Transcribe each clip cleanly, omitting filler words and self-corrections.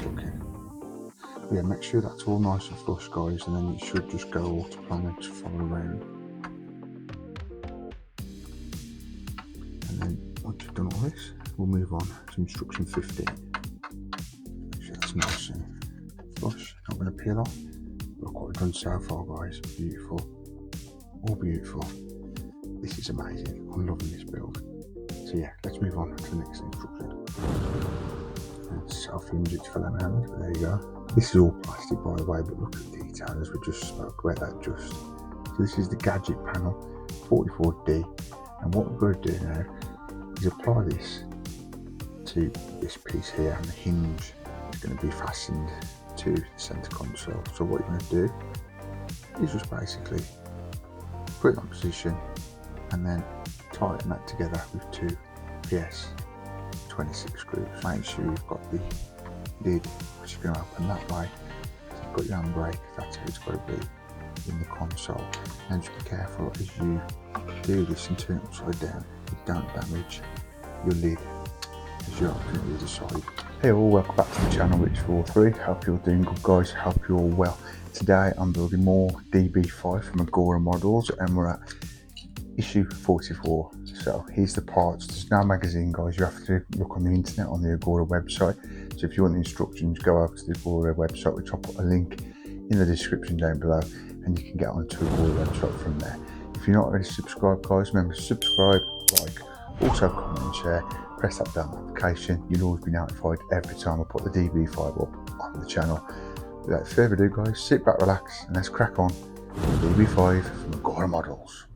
looking. But yeah, make sure that's all nice and flush, guys, and then it should just go auto plan and just follow around. And then once you've done all this, we'll move on to instruction 15. Make sure that's nice and flush, not going to peel off. Look what we've done so far, guys. Beautiful, all beautiful. This is amazing. I'm loving this build. So yeah, let's move on to the next instruction. Self-hinge for lemon hand, but there you go. This is all plastic, by the way, but look at the detail as we just spoke about that just. So this is the gadget panel, 44D, and what we've got to do now is apply this to this piece here, and the hinge is going to be fastened to the center console. So what you're going to do is just basically put it in position and then tighten that together with two PS 26 screws. Make sure you've got the lid which is going to open that way. So you've got your handbrake, that's how it's got to be in the console. And just be careful as you do this and turn it upside down, you don't damage your lid as you're opening it the other side. Hey all, welcome back to the channel, Rich43. Hope you're doing good, guys. Hope you're all well. Today I'm building more db5 from Agora models, and we're at issue 44. So here's the parts. There's no magazine, guys. You have to look on the internet on the Agora website. So if you want the instructions, go over to the Agora website, which I'll put a link in the description down below, and you can get onto the Agora website from there. If you're not already subscribed, guys, remember to subscribe, like, also comment and share. Press that bell notification. You'll always be notified every time I put the db5 up on the channel. Without further ado, guys, sit back, relax, and let's crack on with the db5 from Agora models.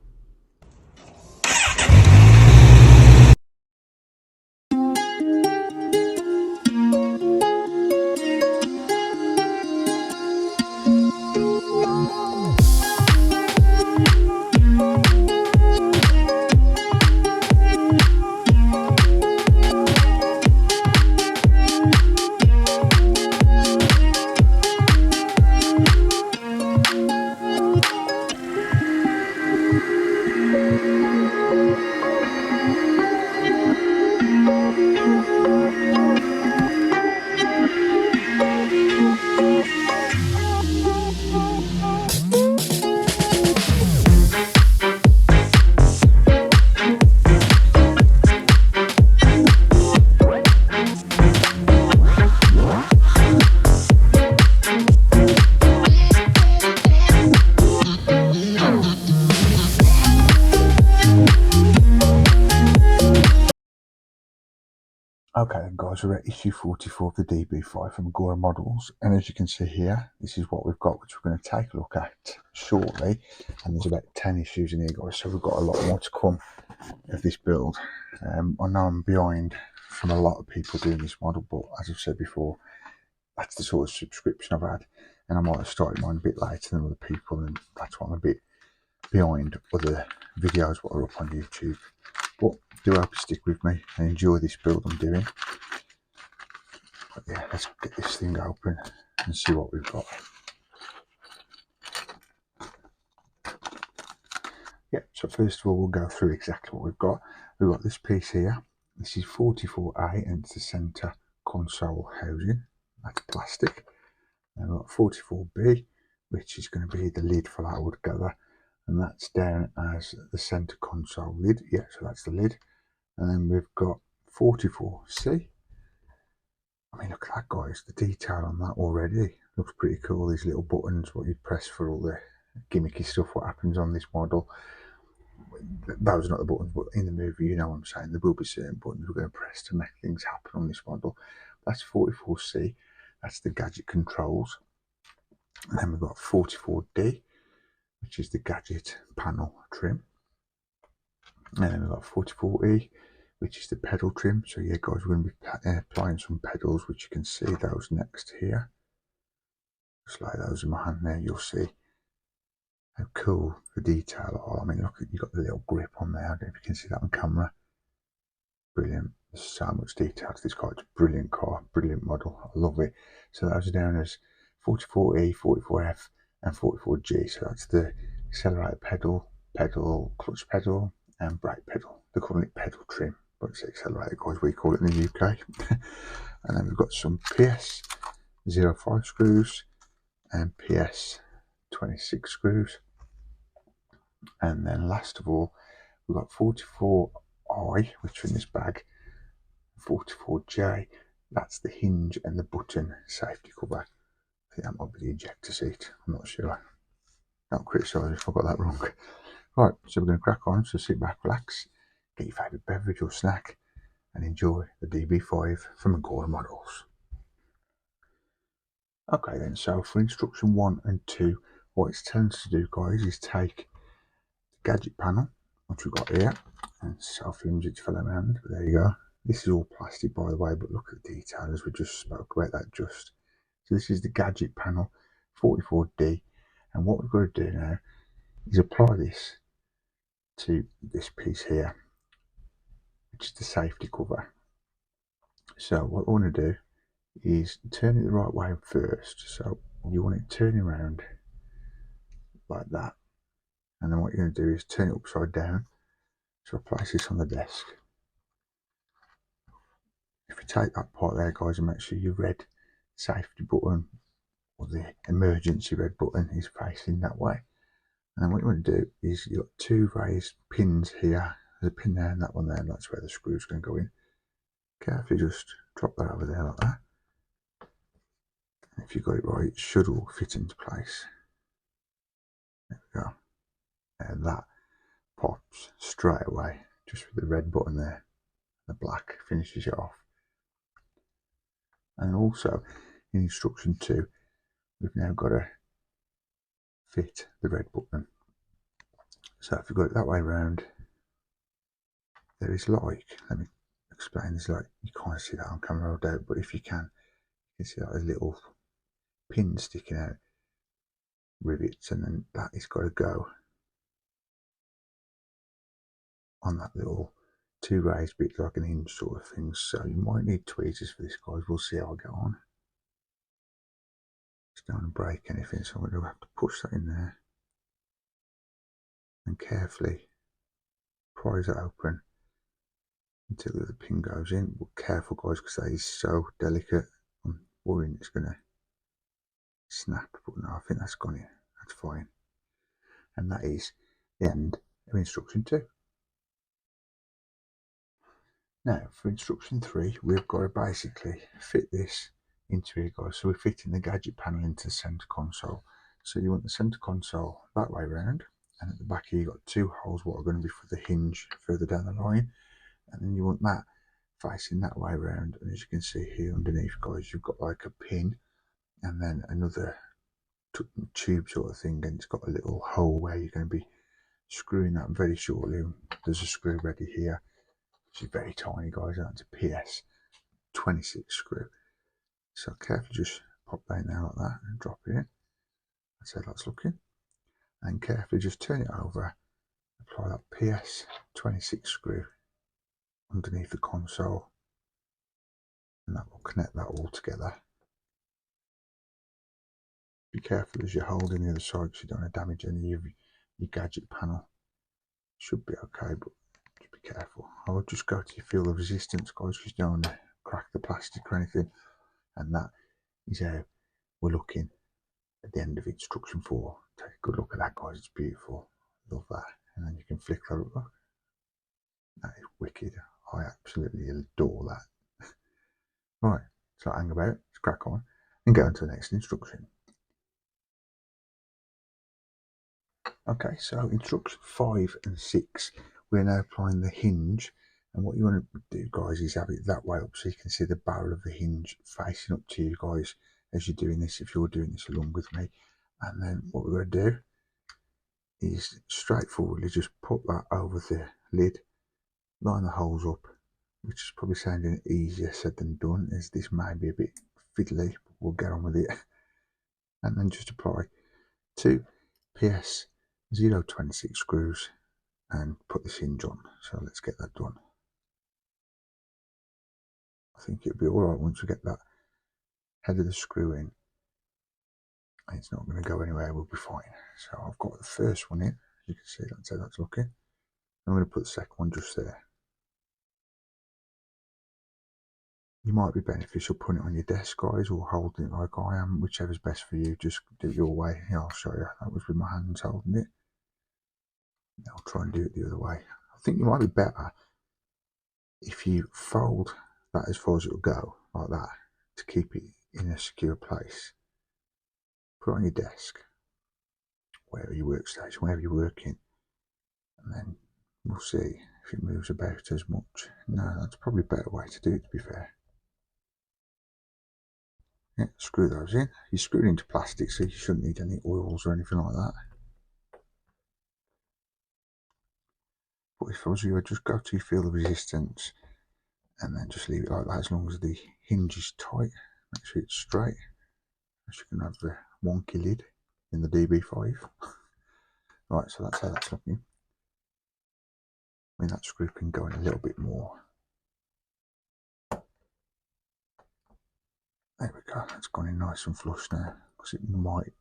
Okay then, guys, we're at issue 44 of the db5 from Agora models, and as you can see here, this is what we've got, which we're going to take a look at shortly. And there's about 10 issues in here, guys, so we've got a lot more to come of this build. I know I'm behind from a lot of people doing this model, but as I've said before, that's the sort of subscription I've had, and I might have started mine a bit later than other people, and that's why I'm a bit behind other videos what are up on YouTube. But do hope you stick with me and enjoy this build I'm doing. But yeah, let's get this thing open and see what we've got. Yeah, so first of all, we'll go through exactly what we've got. We've got this piece here. This is 44A, and it's the center console housing. That's plastic. And we've got 44B, which is going to be the lid for that, I would gather. And that's down as the center console lid. Yeah, so that's the lid. And then we've got 44C. I mean, look at that, guys. The detail on that already looks pretty cool. These little buttons, what you press for all the gimmicky stuff, what happens on this model. Those are not the buttons, but in the movie, you know what I'm saying. There will be certain buttons we're going to press to make things happen on this model. That's 44C. That's the gadget controls. And then we've got 44D, which is the gadget panel trim. And then we've got 44E, which is the pedal trim. So yeah, guys, we're going to be applying some pedals, which you can see those next here. Just like those in my hand there, you'll see how cool the detail are. I mean, look, you've got the little grip on there. I don't know if you can see that on camera. Brilliant. There's so much detail to this car. It's a brilliant car, brilliant model. I love it. So those are down as 44E, 44F, and 44G. So that's the accelerator pedal, clutch pedal, and brake pedal. They're calling it pedal trim, but it's accelerator, guys, we call it in the UK. And then we've got some PS db5 screws and PS26 screws. And then last of all, we've got 44I, which are in this bag, 44J, that's the hinge and the button safety cover. I think that might be the ejector seat, I'm not sure. Don't criticise if I got that wrong. Right, so we're going to crack on, so sit back, relax, get your favourite beverage or snack, and enjoy the db5 from Agora Models. Okay then, so for instruction 1 and 2, what it's telling us to do, guys, is take the gadget panel, which we've got here, and self-hinge it to fill around, but there you go. This is all plastic, by the way, but look at the detail as we just spoke about that just. So this is the gadget panel, 44D, and what we've got to do now is apply this to this piece here, which is the safety cover. So what I want to do is turn it the right way first. So you want it turning around like that, and then what you're going to do is turn it upside down. So I place this on the desk. If you take that part there, guys, and make sure your red safety button or the emergency red button is facing that way. And then what you want to do is you've got two raised pins here. There's a pin there and that one there, and that's where the screw's going to go in. Carefully just drop that over there like that. And if you got it right, it should all fit into place. There we go. And that pops straight away, just with the red button there. The black finishes it off. And also in instruction 2, we've now got to fit the red button. So if you've got it that way around, there is like, let me explain this, like you can't see that on camera, I doubt, but if you can see that there's little pins sticking out, rivets, and then that is got to go on that little two raised bits, like an hinge sort of thing. So you might need tweezers for this, guys. We'll see how I get on. Just don't want to break anything, so I'm going to have to push that in there and carefully prise it open until the pin goes in. But careful, guys, because that is so delicate. I'm worrying it's going to snap, but no, I think that's gone in. That's fine. And that is the end of instruction 2. Now for instruction 3, we've got to basically fit this into here, guys. So we're fitting the gadget panel into the center console. So you want the center console that way around, and at the back here you've got two holes what are going to be for the hinge further down the line, and then you want that facing that way around. And as you can see here underneath, guys, you've got like a pin and then another tube sort of thing, and it's got a little hole where you're going to be screwing that very shortly. There's a screw ready here, which is very tiny, guys. That's a PS26 screw. So carefully just pop that in there like that and drop it in. That's how that's looking. And carefully just turn it over, apply that PS26 screw underneath the console, and that will connect that all together. Be careful as you're holding the other side, because you don't want to damage any of your gadget panel. Should be okay, but just be careful. I would just go to your field of resistance, guys, because you don't want to crack the plastic or anything. And that is how we're looking at the end of instruction 4. Take a good look at that, guys. It's beautiful. Love that. And then you can flick that up. That is wicked. I absolutely adore that. Right, so hang about, let's crack on and go on to the next instruction. Okay, so instruction 5 and 6, we're now applying the hinge, and what you want to do, guys, is have it that way up so you can see the barrel of the hinge facing up to you, guys, as you're doing this, if you're doing this along with me. And then what we're going to do is straightforwardly just put that over the lid, line the holes up, which is probably sounding easier said than done, as this may be a bit fiddly, but we'll get on with it. And then just apply 2 PS026 screws and put this hinge on. So let's get that done. I think it'll be alright once we get that head of the screw in. It's not going to go anywhere, we'll be fine. So I've got the first one in, you can see that's how that's looking. I'm going to put the second one just there. you might be beneficial putting it on your desk, guys, or holding it like I am, whichever's best for you. Just do it your way. Here, I'll show you. That was with my hands holding it. Now I'll try and do it the other way. I think you might be better if you fold that as far as it'll go, like that, to keep it in a secure place. Put it on your desk, wherever your workstation, wherever you're working, and then we'll see if it moves about as much. No, that's probably a better way to do it, to be fair. Yeah, screw those in. You screw it into plastic, so you shouldn't need any oils or anything like that. But if I was you, I'd just go to feel the resistance and then just leave it like that as long as the hinge is tight. Make sure it's straight. As you can have the wonky lid in the db5. Right, so that's how that's looking. I mean, that screw can go in a little bit more. There we go, that's gone in nice and flush now, because it might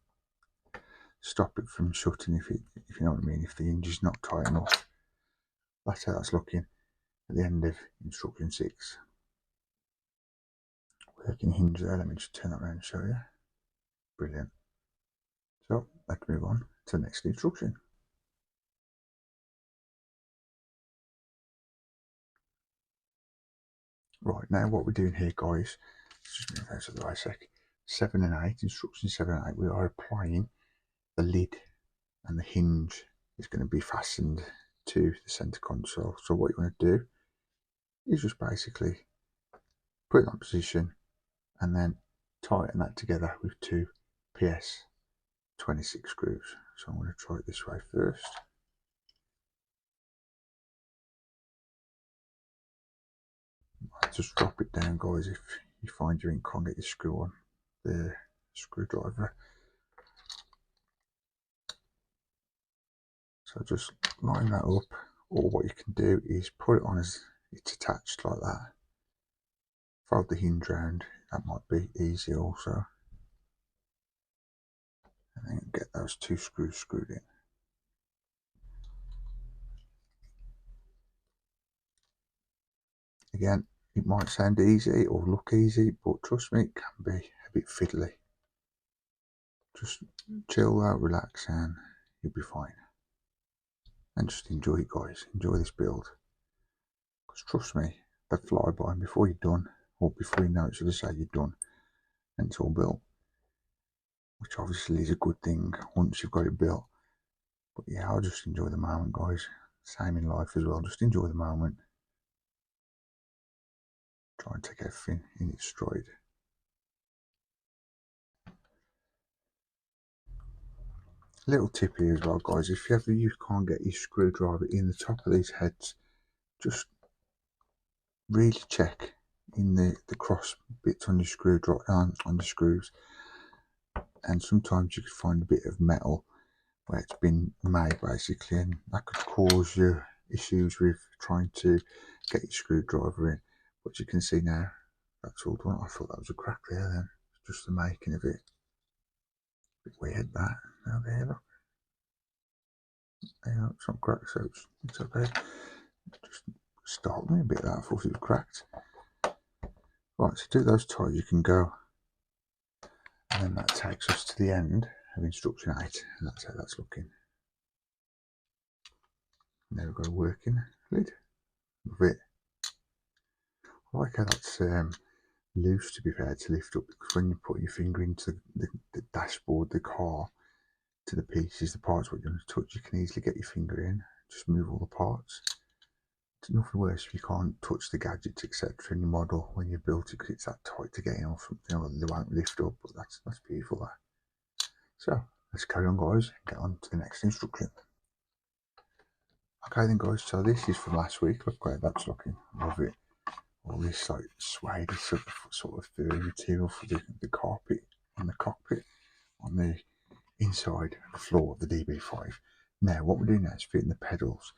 stop it from shutting if you know what I mean, if the hinge is not tight enough. That's how that's looking at the end of instruction 6. Working hinge there, let me just turn that around and show you. Brilliant. So let's move on to the next instruction. Right, now what we're doing here, guys, let's just move out to the right sec. 7 and 8, instruction 7 and 8, we are applying the lid, and the hinge is going to be fastened to the center console. So what you want to do is just basically put it in that position and then tighten that together with 2 PS 26 screws. So I'm going to try it this way first. Just drop it down, guys, if you find you can't get your screw on the screwdriver. So just line that up, or what you can do is put it on as it's attached like that. Fold the hinge round, that might be easy also. And then get those 2 screws screwed in. Again, it might sound easy or look easy, but trust me, it can be a bit fiddly. Just chill out, relax, and you'll be fine. And just enjoy it, guys. Enjoy this build. Because trust me, they fly by, and before you're done, or before you know it, so to say, you're done, and it's all built. Which obviously is a good thing once you've got it built. But yeah, I'll just enjoy the moment, guys. Same in life as well. Just enjoy the moment. Try and take everything in its stride. Little tip here as well, guys. If ever you can't get your screwdriver in the top of these heads, just really check in the cross bits on your screwdriver, on the screws. And sometimes you could find a bit of metal where it's been made basically, and that could cause you issues with trying to get your screwdriver in. But you can see now that's all done. I thought that was a crack there then, just the making of it. Bit weird that. Now there, look. Yeah, it's not cracked, so it's okay. Just startled me a bit that. I thought it was cracked. Right, to do those ties you can go, and then that takes us to the end of instruction 8, and that's how that's looking. Now we've got a working lid with it. I like how that's loose, to be fair, to lift up, because when you put your finger into the dashboard, the car, to the pieces, the parts what you want to touch, you can easily get your finger in, just move all the parts. It's nothing worse if you can't touch the gadgets, etc. in your model when you built it, because it's that tight to get in or something, or they won't lift up. But that's beautiful, that. So let's carry on, guys, and get on to the next instruction. Okay then, guys, so this is from last week. Look great, that's looking, love it. All this like suede sort of furry material for the carpet on the cockpit, on the inside the floor of the db5. Now what we're doing now is fitting the pedals.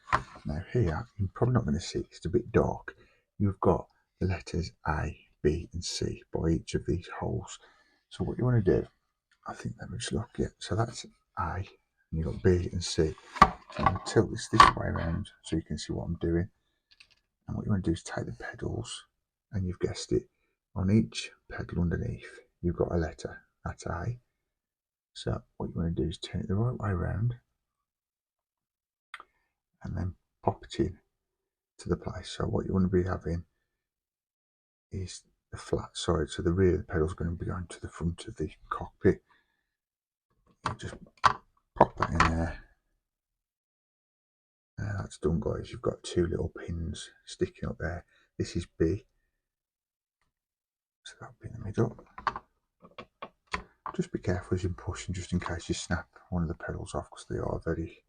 Now here, you're probably not going to see, it's a bit dark. You've got the letters A, B and C by each of these holes. So what you want to do, I think, let me just look, yeah, so that's A, and you've got B and C. So I'm going to tilt this way around so you can see what I'm doing. And what you want to do is take the pedals, and you've guessed it, on each pedal underneath you've got a letter, that's A. So what you want to do is turn it the right way around and then pop it in to the place. So what you want to be having is the flat side, so the rear of the pedal is going to be going to the front of the cockpit. You just pop that in there. Now that's done, guys. You've got two little pins sticking up there. This is B, so that'll be in the middle. Just be careful as you're pushing, just in case you snap one of the pedals off, because they are very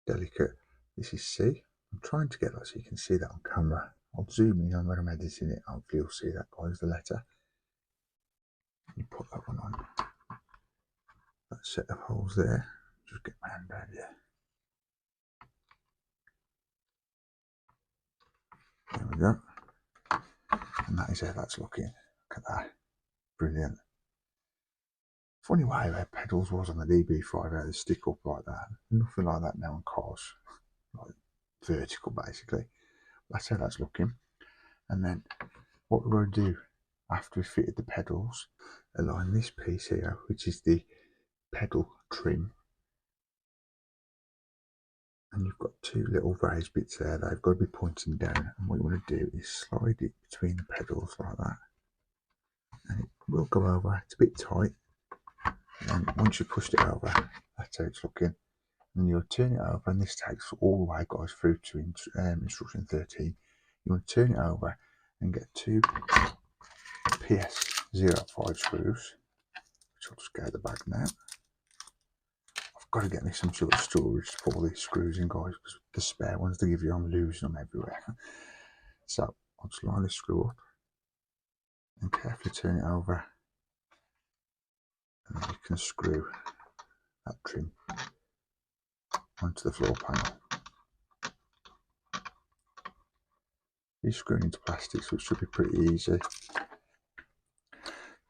delicate. This is C. I'm trying to get that so you can see that on camera. I'll zoom in on when I'm editing it. Hopefully you'll see that, guys, the letter. You put that one on. That set of holes there. Just get my hand down here. There we go. And that is how that's looking. Look at that. Brilliant. Funny way where pedals was on the db5, how they stick up like that. Nothing like that now on cars. Like vertical, basically. That's how that's looking. And then what we're going to do after we've fitted the pedals, align this piece here, which is the pedal trim. And you've got two little raised bits there. They've got to be pointing down. And what you want to do is slide it between the pedals like that. And it will go over. It's a bit tight. And once you pushed it over, that's how it's looking. And you'll turn it over, and this takes all the way, guys, through to instruction 13. You want to turn it over and get two PS05 screws, which I'll just go out the bag now. I've got to get me some sort of storage to put all these screws in, guys, because the spare ones they give you, I'm losing them everywhere. So I'll just line this screw up and carefully turn it over, and then you can screw that trim onto the floor panel. You're screwing into plastic, so it should be pretty easy.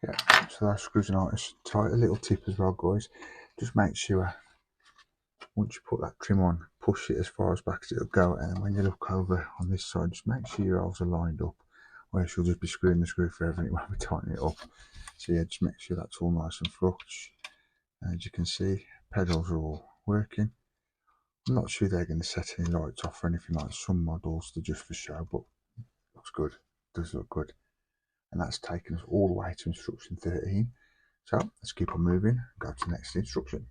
Yeah, so those screws are nice tight. A little tip as well, guys, just make sure once you put that trim on, push it as far as back as it'll go, and then when you look over on this side, just make sure your holes are lined up, or else you'll just be screwing the screw forever and it won't be tightening it up. So yeah, just make sure that's all nice and flush. And as you can see, pedals are all working. I'm not sure they're going to set any lights off or anything like some models, they're just for show, but looks good, does look good. And that's taken us all the way to instruction 13. So let's keep on moving, go to the next instruction.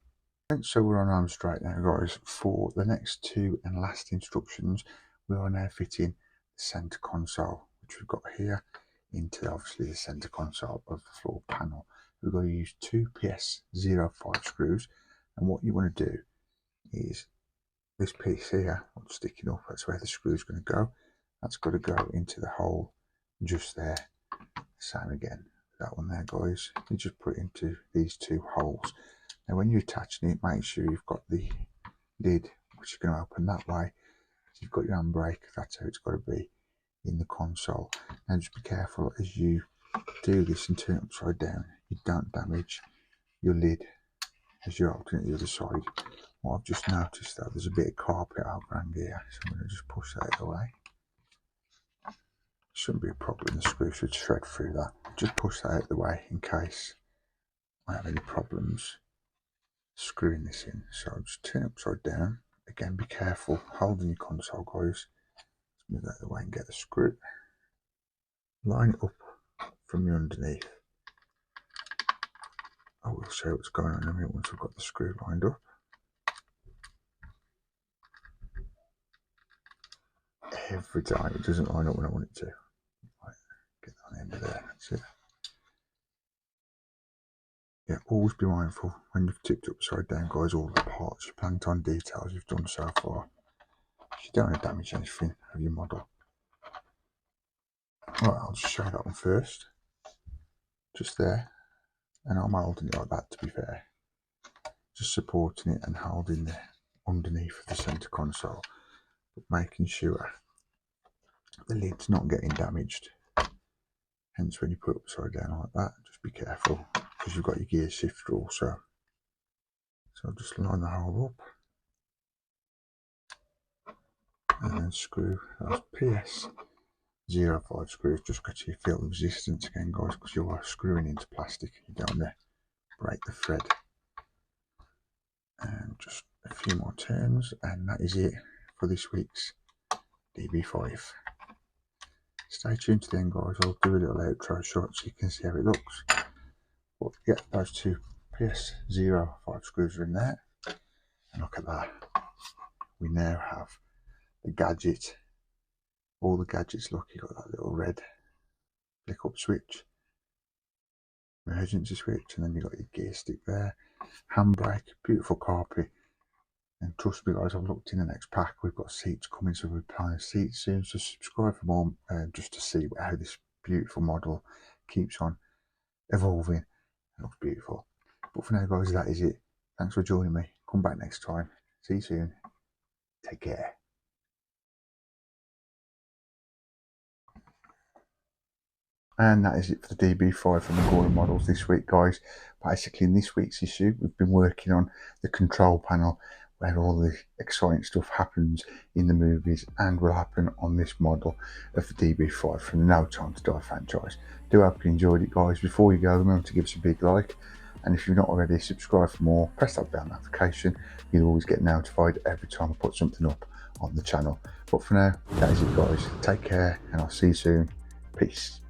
So we're on home straight now, guys. For the next two and last instructions, we are now fitting the centre console, which we've got here, into obviously the centre console of the floor panel. We're going to use two PS05 screws, and what you want to do is this piece here, what's sticking up, that's where the screw is going to go. That's got to go into the hole just there. Same again, that one there, guys. You just put it into these two holes. Now when you're attaching it, make sure you've got the lid, which is going to open that way. So you've got your handbrake, that's how it's got to be in the console. Now just be careful as you do this and turn it upside down, you don't damage your lid as you're opening it the other side. What I've just noticed though, there's a bit of carpet around here, so I'm going to just push that out of the way. Shouldn't be a problem, the screw should shred through that. Just push that out of the way in case I have any problems screwing this in. So I'll just turn it upside down. Again, be careful holding your console, guys. Let's move that out of the way and get the screw. Line it up from your underneath. I will show what's going on in a minute once I've got the screw lined up. Every time it doesn't line up when I want it to. Right, get that on the end of there, that's it. Yeah, always be mindful when you've tipped upside down, guys, all the parts, your plankton details you've done so far. You don't want to damage anything of your model. Right, I'll just show that one first. Just there. And I'm holding it like that, to be fair. Just supporting it and holding the underneath of the centre console. But making sure the lid's not getting damaged. Hence when you put it upside down like that, just be careful, because you've got your gear shifter also. So I'll just line the hole up. And then screw those db5 screws just got you feel the resistance again, guys, because you are screwing into plastic. You don't want to break the thread. And just a few more turns, and that is it for this week's db5. Stay tuned to the end, guys. I'll do a little outro shot so you can see how it looks. But yeah, those two PS05 screws are in there, and look at that. We now have the gadget. All the gadgets, look, you got that little red flick up switch, emergency switch, and then you got your gear stick there, handbrake, beautiful carpet. And trust me, guys, I've looked in the next pack. We've got seats coming, so we're planning seats soon. So subscribe for more, just to see how this beautiful model keeps on evolving. It looks beautiful. But for now, guys, that is it. Thanks for joining me. Come back next time. See you soon. Take care. And that is it for the db5 from the Gordon models this week, guys. Basically, in this week's issue, we've been working on the control panel, where all the exciting stuff happens in the movies and will happen on this model of the db5 from the No Time to Die franchise. Do hope you enjoyed it, guys. Before you go, remember to give us a big like, and if you're not already, subscribe for more. Press that bell notification. You'll always get notified every time I put something up on the channel. But for now, that is it, guys. Take care, and I'll see you soon. Peace.